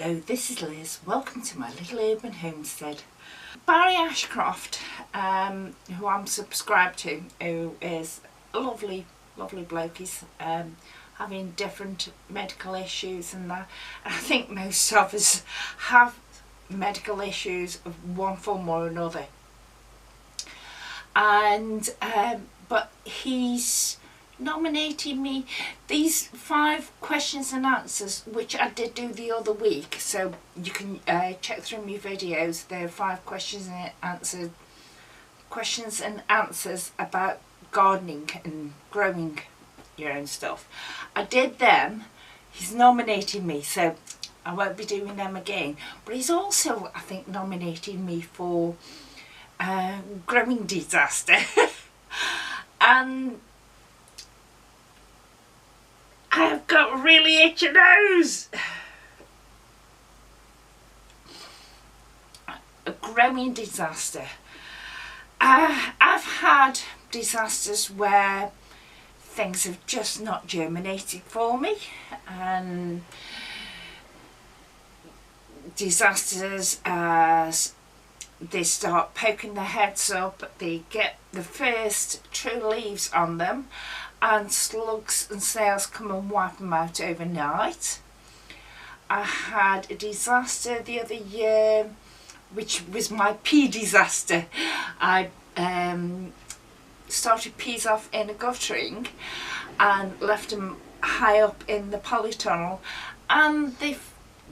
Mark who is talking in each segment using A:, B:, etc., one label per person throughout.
A: Hello, this is Liz. Welcome to my little urban homestead. Barry Ashcroft, who I'm subscribed to, who is a lovely bloke. He's having different medical issues and that. And I think most of us have medical issues of one form or another. And but he's nominating me these 5 questions and answers, which I did do the other week, so you can check through my videos. There are 5 questions and answers about gardening and growing your own stuff. I did them. He's nominating me, so I won't be doing them again, but he's also, I think, nominating me for growing disaster. And I've got a really itchy nose. A growing disaster. I've had disasters where things have just not germinated for me, and disasters as they start poking their heads up, they get the first true leaves on them, and slugs and snails come and wipe them out overnight. I had a disaster the other year, which was my pea disaster. I started peas off in a guttering and left them high up in the polytunnel, and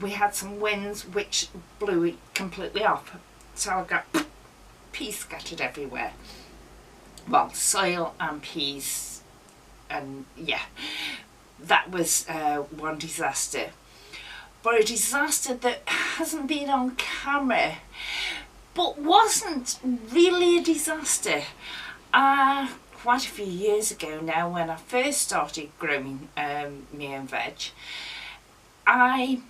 A: we had some winds which blew it completely off. So I got peas scattered everywhere. Well, soil and peas, and yeah, that was one disaster. But a disaster that hasn't been on camera, but wasn't really a disaster. Quite a few years ago now, when I first started growing my own veg, I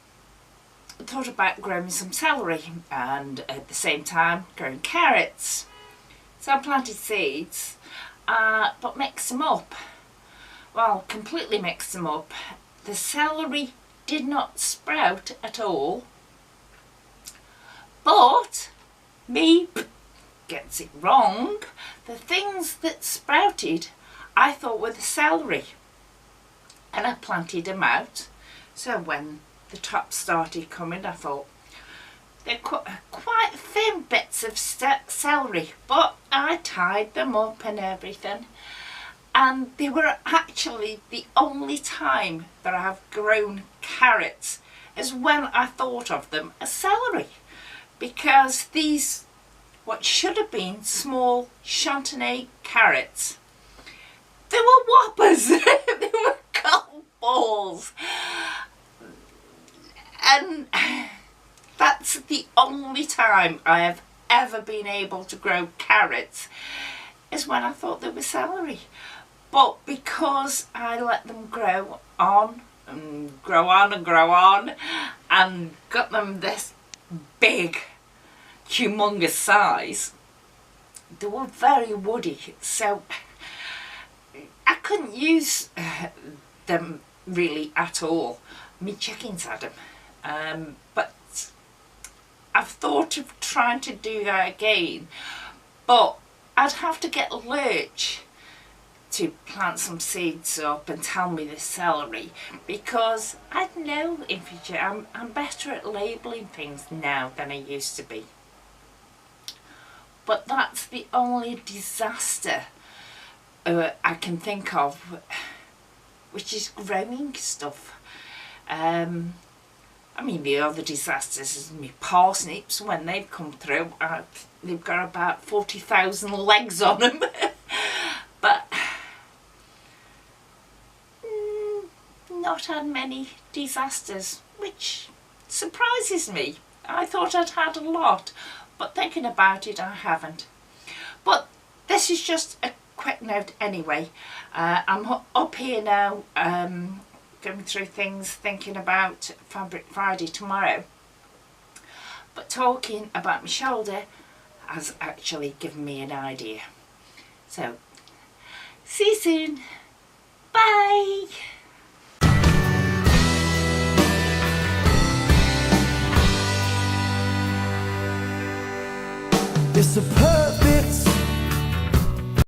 A: thought about growing some celery and at the same time growing carrots. So I planted seeds, but mixed them up. Well, completely mixed them up. The celery did not sprout at all, but me gets it wrong. The things that sprouted I thought were the celery, and I planted them out. So when the top started coming, I thought they're quite thin bits of celery, but I tied them up and everything, and they were actually the only time that I have grown carrots is when I thought of them as celery, because these, what should have been small Chantenay carrots, they were whoppers. They were golf balls. And that's the only time I have ever been able to grow carrots, is when I thought they were celery. But because I let them grow on and grow on and grow on, and got them this big, humongous size, they were very woody, so I couldn't use them really at all. My chickens had them. But I've thought of trying to do that again, but I'd have to get Lurch to plant some seeds up and tell me the celery, because I know in future I'm better at labelling things now than I used to be. But that's the only disaster I can think of, which is growing stuff. I mean, the other disasters is my parsnips. When they've come through, they've got about 40,000 legs on them. But not had many disasters, which surprises me. I thought I'd had a lot, but thinking about it, I haven't. But this is just a quick note anyway. I'm up here now, going through things, thinking about Fabric Friday tomorrow, but talking about my shoulder has actually given me an idea. So see you soon, bye.
B: It's a perfect